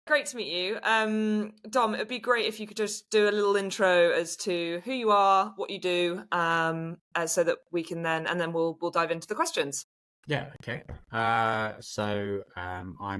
Great to meet you. Dom, it'd be great if you could just do a little intro as to who you are, what you do, so that we can then we'll dive into the questions. Yeah, okay. I'm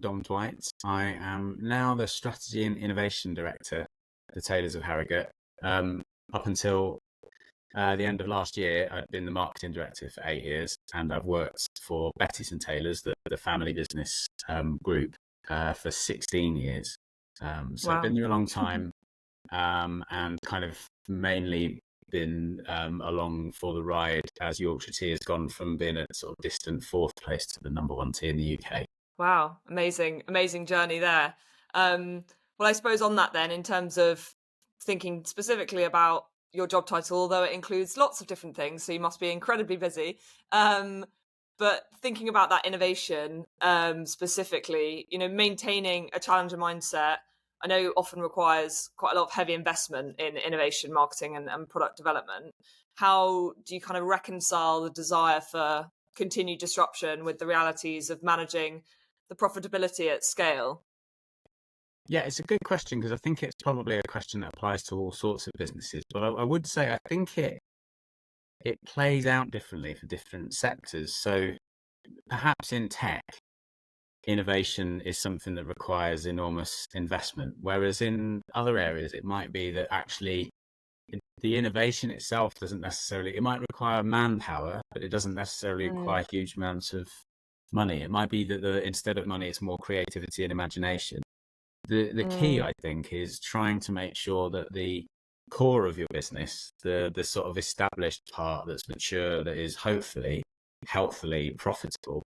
Dom Dwight. I am now the Strategy and Innovation Director at the Tailors of Harrogate. Up until the end of last year, I'd been the Marketing Director for 8 years, and I've worked for Betty's and Taylors, the family business group, for 16 years. So I've Wow. been there a long time, and kind of mainly been along for the ride as Yorkshire Tea has gone from being a sort of distant fourth place to the number one tea in the UK. Wow. Amazing journey there. Well, I suppose on that then, in terms of thinking specifically about your job title, although it includes lots of different things, so you must be incredibly busy. But thinking about that innovation, specifically, maintaining a challenger mindset, I know often requires quite a lot of heavy investment in innovation, marketing, and product development. How do you kind of reconcile the desire for continued disruption with the realities of managing the profitability at scale? Yeah, it's a good question because I think it's probably a question that applies to all sorts of businesses. But I would say I think it plays out differently for different sectors. So perhaps in tech, innovation is something that requires enormous investment, whereas in other areas, it might be that actually the innovation itself doesn't necessarily, it might require manpower, but it doesn't necessarily require huge amounts of money. It might be that instead of money, it's more creativity and imagination. The key, I think, is trying to make sure that the core of your business, the sort of established part that's mature, that is hopefully healthily profitable,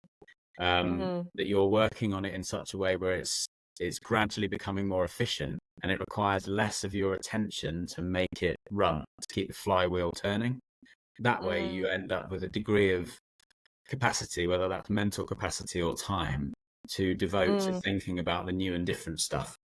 that you're working on it in such a way where it's gradually becoming more efficient, and it requires less of your attention to make it run, to keep the flywheel turning. That way you end up with a degree of capacity, whether that's mental capacity or time, to devote to thinking about the new and different stuff.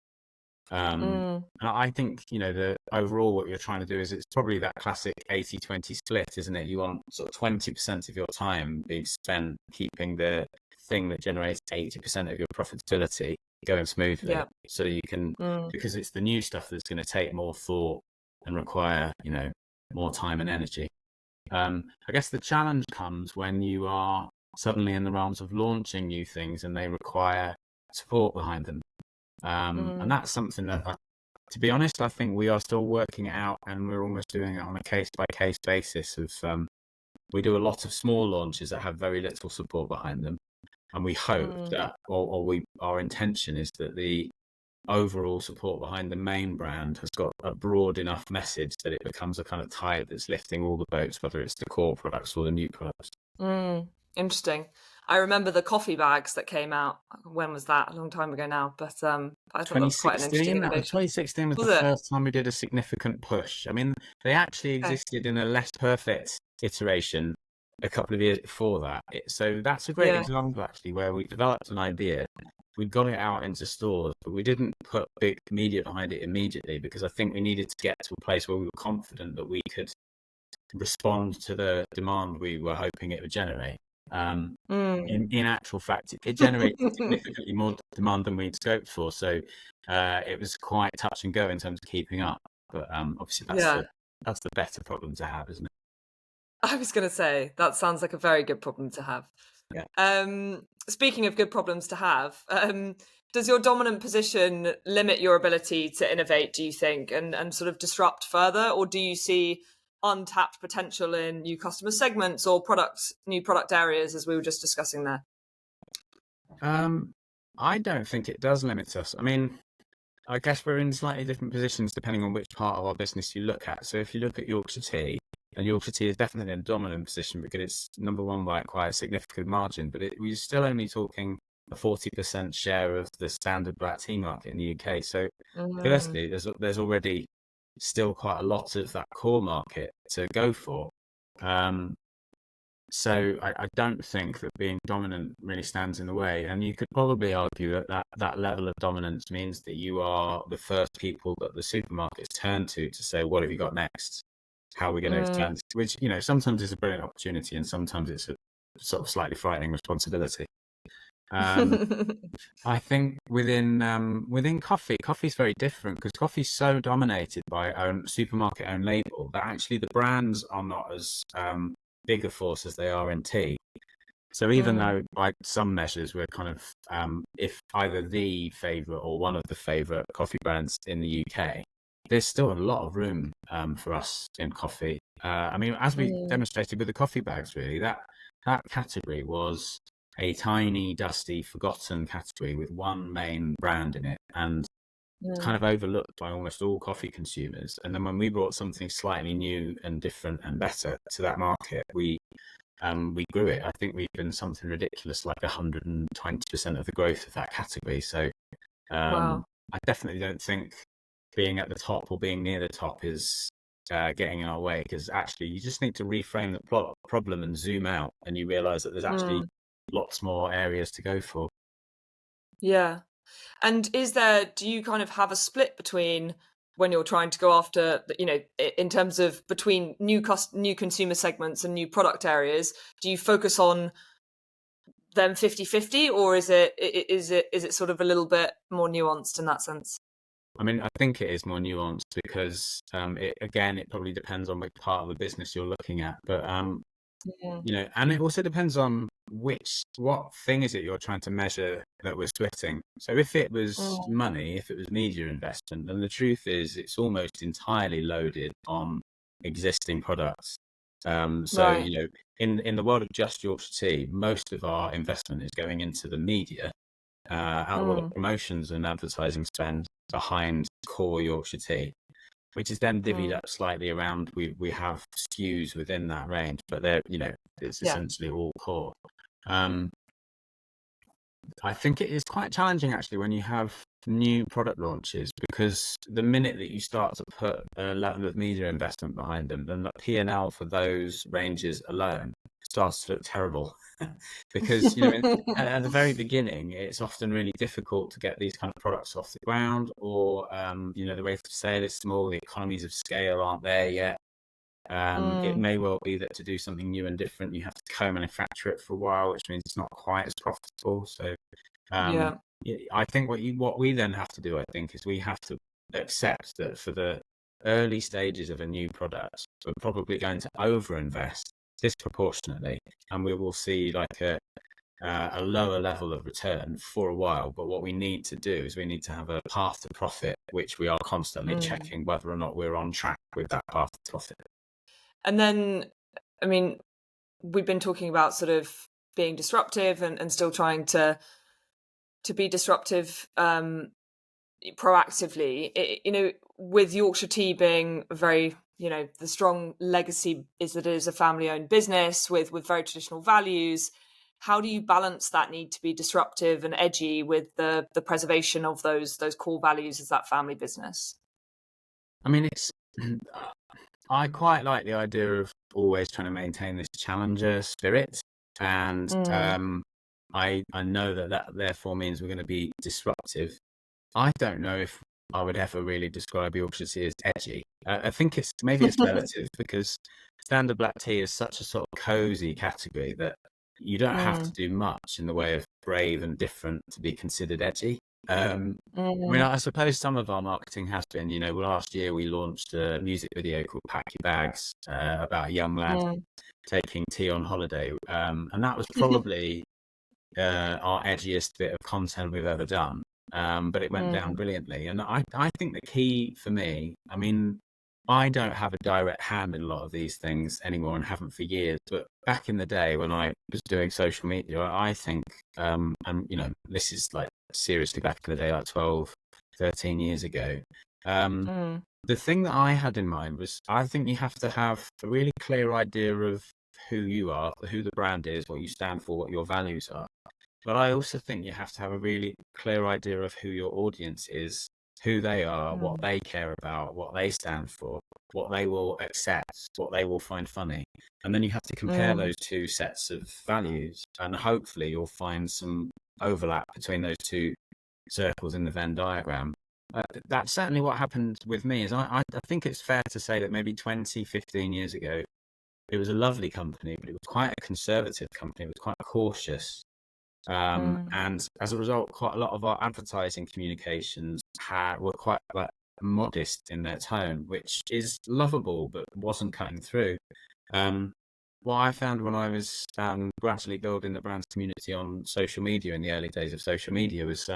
And I think, the overall what you're trying to do is it's probably that classic 80-20 split, isn't it? You want sort of 20% of your time being spent keeping the thing that generates 80% of your profitability going smoothly. Yeah. So you can, because it's the new stuff that's going to take more thought and require, more time and energy. I guess the challenge comes when you are suddenly in the realms of launching new things and they require support behind them. And that's something that, to be honest, I think we are still working it out, and we're almost doing it on a case-by-case basis. We do a lot of small launches that have very little support behind them, and we hope that, our intention is that the overall support behind the main brand has got a broad enough message that it becomes a kind of tide that's lifting all the boats, whether it's the core products or the new products. Interesting. I remember the coffee bags that came out. When was that? A long time ago now. But I thought that was quite an interesting 2016. innovation. 2016 was Was the it? first time we did a significant push. I mean, they actually Okay. existed in a less perfect iteration a couple of years before that. So that's a great Yeah. example, actually, where we developed an idea. We got it out into stores, but we didn't put big media behind it immediately because I think we needed to get to a place where we were confident that we could respond to the demand we were hoping it would generate. In actual fact, it generated significantly more demand than we'd scoped for. So it was quite touch and go in terms of keeping up. But obviously, that's the better problem to have, isn't it? I was going to say, that sounds like a very good problem to have. Yeah. Speaking of good problems to have, does your dominant position limit your ability to innovate, do you think, and sort of disrupt further? Or do you see untapped potential in new customer segments or new product areas, as we were just discussing there? I don't think it does limit us. I mean, I guess we're in slightly different positions depending on which part of our business you look at. So if you look at Yorkshire Tea, and Yorkshire Tea is definitely in a dominant position because it's number one by quite a significant margin, but we're still only talking a 40% share of the standard black tea market in the UK. So firstly, there's already still quite a lot of that core market to go for. So I don't think that being dominant really stands in the way. And you could probably argue that level of dominance means that you are the first people that the supermarkets turn to say, what have you got next? How are we going to expand? Which, sometimes is a brilliant opportunity and sometimes it's a sort of slightly frightening responsibility. I think within coffee's very different because coffee's so dominated by own supermarket own label that actually the brands are not as big a force as they are in tea. So even Mm, though, by some measures, we're kind of, if either the favorite or one of the favorite coffee brands in the UK, there's still a lot of room for us in coffee. I mean, as we mm, demonstrated with the coffee bags, really, that category was a tiny, dusty, forgotten category with one main brand in it, and it's kind mm. of overlooked by almost all coffee consumers. And then when we brought something slightly new and different and better to that market, we grew it. I think we've been something ridiculous, like 120% of the growth of that category. So Wow. I definitely don't think being at the top or being near the top is getting in our way, because actually you just need to reframe the problem and zoom out, and you realize that there's actually Mm, lots more areas to go for. yeah. And do you kind of have a split between when you're trying to go after, in terms of between new consumer segments and new product areas, do you focus on them 50-50, or is it sort of a little bit more nuanced in that sense? I mean, I think it is more nuanced because it probably depends on which part of the business you're looking at. But Mm, and it also depends on what thing is it you're trying to measure that we're splitting. So if it was mm, money, if it was media investment, then the truth is it's almost entirely loaded on existing products. So right. in the world of just Yorkshire tea, most of our investment is going into the media, well, the Mm, promotions and advertising spend behind core Yorkshire tea, which is then divvied mm, up slightly around. We have SKUs within that range, but they're it's yeah. essentially all core. Um, I think it is quite challenging actually when you have new product launches, because the minute that you start to put a level of media investment behind them, then the P&L for those ranges alone starts to look terrible. Because at the very beginning, it's often really difficult to get these kind of products off the ground, or the rate of sale is small, the economies of scale aren't there yet. It Mm, may well be that to do something new and different, you have to co-manufacture it for a while, which means it's not quite as profitable. So um, yeah. I think what we then have to do, I think, is we have to accept that for the early stages of a new product, we're probably going to overinvest disproportionately, and we will see like a lower level of return for a while. But what we need to do is we need to have a path to profit, which we are constantly Mm. checking whether or not we're on track with that path to profit. And then, I mean, we've been talking about sort of being disruptive and still trying to be disruptive proactively. With Yorkshire Tea being very, the strong legacy is that it is a family-owned business with very traditional values. How do you balance that need to be disruptive and edgy with the preservation of those core values as that family business? I mean, it's I quite like the idea of always trying to maintain this challenger spirit, and Mm, I know that therefore means we're going to be disruptive. I don't know if I would ever really describe Yorkshire tea as edgy. I think maybe it's relative, because standard black tea is such a sort of cozy category that you don't have to mm, do much in the way of brave and different to be considered edgy. I mean, mm, I suppose some of our marketing has been, last year we launched a music video called Pack Your Bags, about a young lad mm. taking tea on holiday. And that was probably our edgiest bit of content we've ever done. But it went down Mm, brilliantly. And I think the key for me, I mean, I don't have a direct hand in a lot of these things anymore and haven't for years. But back in the day when I was doing social media, I think, and this is like seriously back in the day, like 12, 13 years ago. Um, mm, the thing that I had in mind was, I think you have to have a really clear idea of who you are, who the brand is, what you stand for, what your values are. But I also think you have to have a really clear idea of who your audience is, who they are, what mm, they care about, what they stand for, what they will accept, what they will find funny. And then you have to compare mm, those two sets of values, and hopefully you'll find some overlap between those two circles in the Venn diagram. That's certainly what happened with me. Is I think it's fair to say that maybe 20, 15 years ago, it was a lovely company, but it was quite a conservative company. It was quite cautious. Mm. And as a result, quite a lot of our advertising communications were quite like modest in their tone, which is lovable, but wasn't cutting through. Um, what I found when I was gradually building the brand's community on social media in the early days of social media was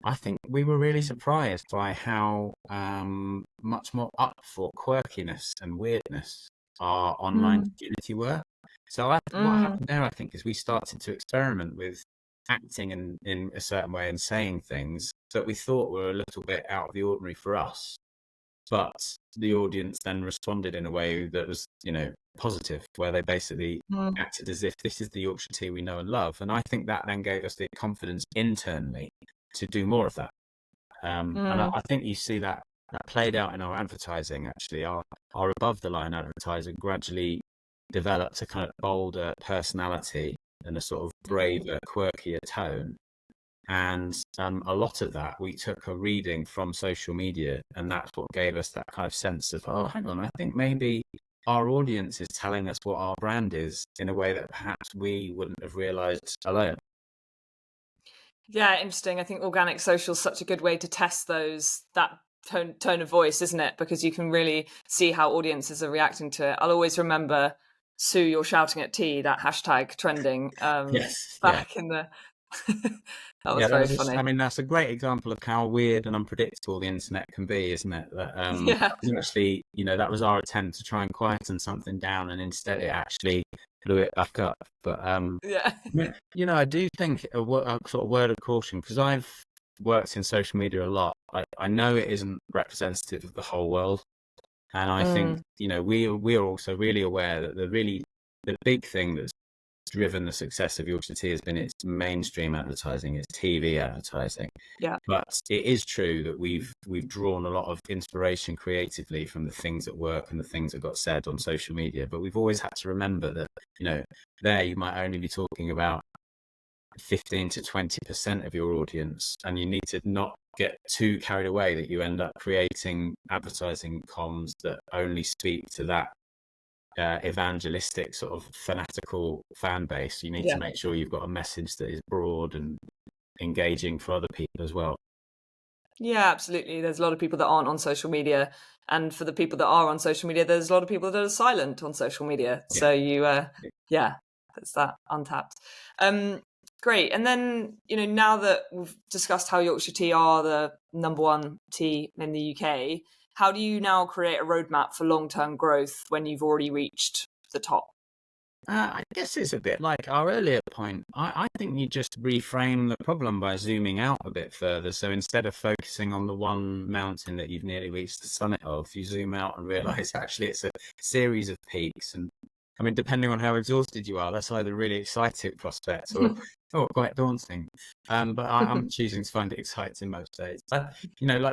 I think we were really surprised by how much more up for quirkiness and weirdness our online Mm. community were. So what Mm. happened there, I think, is we started to experiment with acting in a certain way and saying things that we thought were a little bit out of the ordinary for us, but the audience then responded in a way that was, positive, where they basically Mm. acted as if this is the Yorkshire tea we know and love. And I think that then gave us the confidence internally to do more of that. And I, Mm. I think you see that played out in our advertising. Actually, our above the line advertising gradually developed a kind of bolder personality and a sort of braver, quirkier tone. And a lot of that we took a reading from social media, and that's what gave us that kind of sense of, oh, hang on, I think maybe our audience is telling us what our brand is in a way that perhaps we wouldn't have realized alone. Yeah, interesting. I think organic social is such a good way to test that tone of voice, isn't it? Because you can really see how audiences are reacting to it. I'll always remember Sue, you're shouting at tea, that hashtag trending Yes, yeah. back in the that was Yeah, that very was just, I funny. mean, that's a great example of how weird and unpredictable the internet can be, isn't it? That Yeah. that was actually, that was our attempt to try and quieten something down, and instead it actually blew it back up. But Yeah. I do think a sort of word of caution, because I've worked in social media a lot. I know it isn't representative of the whole world, and I think Mm. we are also really aware that the big thing that's driven the success of Yorkshire Tea has been its mainstream advertising, its TV advertising. Yeah. But it is true that we've drawn a lot of inspiration creatively from the things that work and the things that got said on social media. But we've always had to remember that, there you might only be talking about 15 to 20% of your audience, and you need to not get too carried away that you end up creating advertising comms that only speak to that evangelistic sort of fanatical fan base. You need to Yeah. make sure you've got a message that is broad and engaging for other people as well. Yeah, absolutely. There's a lot of people that aren't on social media, and for the people that are on social media, there's a lot of people that are silent on social media. Yeah. So yeah, that's that untapped. Um, Great. And then now that we've discussed how Yorkshire Tea are the number one tea in the UK, how do you now create a roadmap for long-term growth when you've already reached the top? I guess it's a bit like our earlier point. I think you just reframe the problem by zooming out a bit further. So instead of focusing on the one mountain that you've nearly reached the summit of, you zoom out and realize actually it's a series of peaks. And I mean, depending on how exhausted you are, that's either really exciting prospects or quite daunting. But I'm choosing to find it exciting most days. But,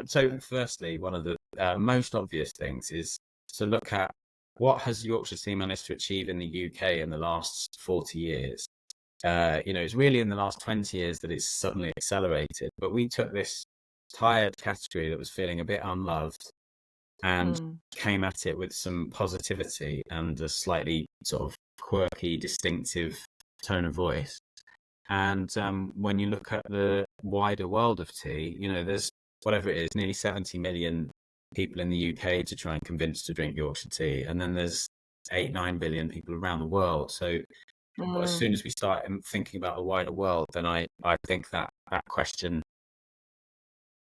so firstly, one of the most obvious things is to look at what has Yorkshire Tea managed to achieve in the UK in the last 40 years. It's really in the last 20 years that it's suddenly accelerated. But we took this tired category that was feeling a bit unloved and Mm. came at it with some positivity and a slightly sort of quirky, distinctive tone of voice. And when you look at the wider world of tea, there's whatever it is, nearly 70 million people in the UK to try and convince to drink Yorkshire tea. And then there's 8, 9 billion people around the world. So as Mm. soon as we start thinking about the wider world, then I think that question,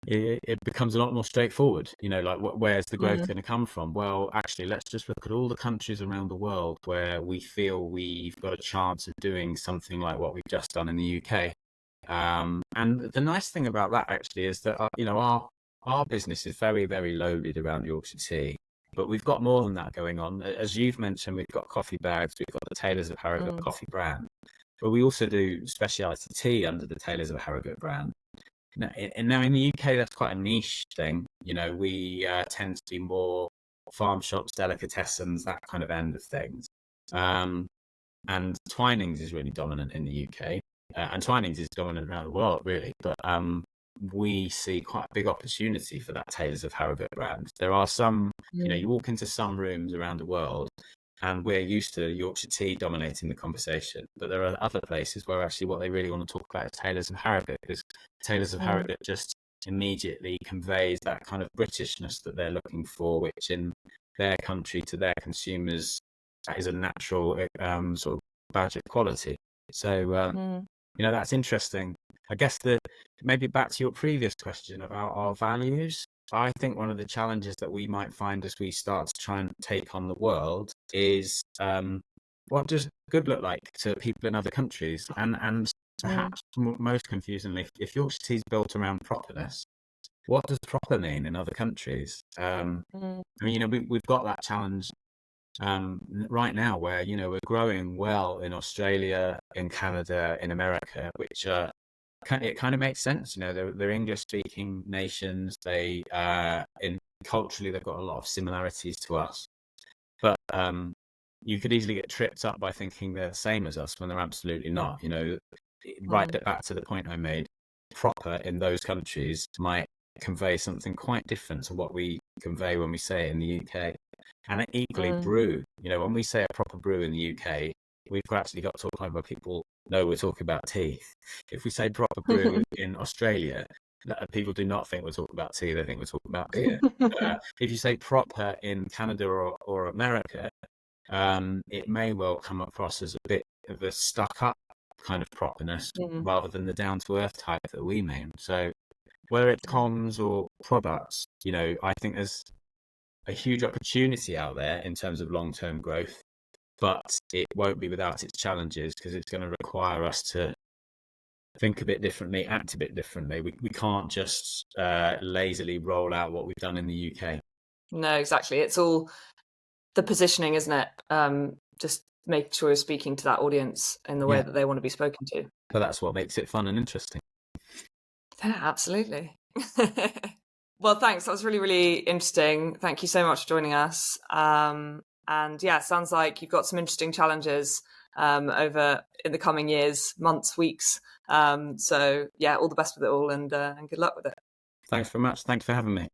it becomes a lot more straightforward. Like where's the growth Mm. going to come from? Well, actually, let's just look at all the countries around the world where we feel we've got a chance of doing something like what we've just done in the UK. And the nice thing about that actually is that our business is very, very loaded around Yorkshire Tea, but we've got more than that going on. As you've mentioned, we've got coffee bags, we've got the Tailors of Harrogate Mm. coffee brand, but we also do specialty tea under the Tailors of Harrogate brand. Now in the UK, that's quite a niche thing. We tend to be more farm shops, delicatessens, that kind of end of things. And Twinings is really dominant in the UK, and Twinings is dominant around the world, really. But we see quite a big opportunity for that Tailors of Harrogate brand. There are some, Mm. you walk into some rooms around the world, and we're used to Yorkshire tea dominating the conversation. But there are other places where actually what they really want to talk about is Taylors of Harrogate, because Taylors of Harrogate just immediately conveys that kind of Britishness that they're looking for, which in their country to their consumers is a natural sort of badge of quality. So that's interesting. I guess maybe back to your previous question about our values. I think one of the challenges that we might find as we start to try and take on the world is what does good look like to people in other countries? And perhaps most confusingly, if Yorkshire tea is built around properness, what does proper mean in other countries? I mean, we've got that challenge right now where, we're growing well in Australia, in Canada, in America, which it kind of makes sense. They're English-speaking nations. Culturally, they've got a lot of similarities to us. But you could easily get tripped up by thinking they're the same as us when they're absolutely not. Right back to the point I made, proper in those countries might convey something quite different to what we convey when we say it in the UK. And equally, brew. When we say a proper brew in the UK, we've actually got to talk about people know we're talking about tea. If we say proper brew in Australia, people do not think we're talking about tea. They think we're talking about beer. If you say proper in Canada or America, it may well come across as a bit of a stuck-up kind of properness rather than the down-to-earth type that we mean. So whether it's comms or products, I think there's a huge opportunity out there in terms of long-term growth, but it won't be without its challenges, because it's going to require us to think a bit differently, act a bit differently. We can't just lazily roll out what we've done in the UK. No, exactly. It's all the positioning, isn't it? Just make sure you're speaking to that audience in the way that they want to be spoken to. But that's what makes it fun and interesting. Yeah, absolutely. Well, thanks. That was really, really interesting. Thank you so much for joining us. And yeah, sounds like you've got some interesting challenges over in the coming years, months, weeks. So yeah, all the best with it all, and good luck with it. Thanks very much. Thanks for having me.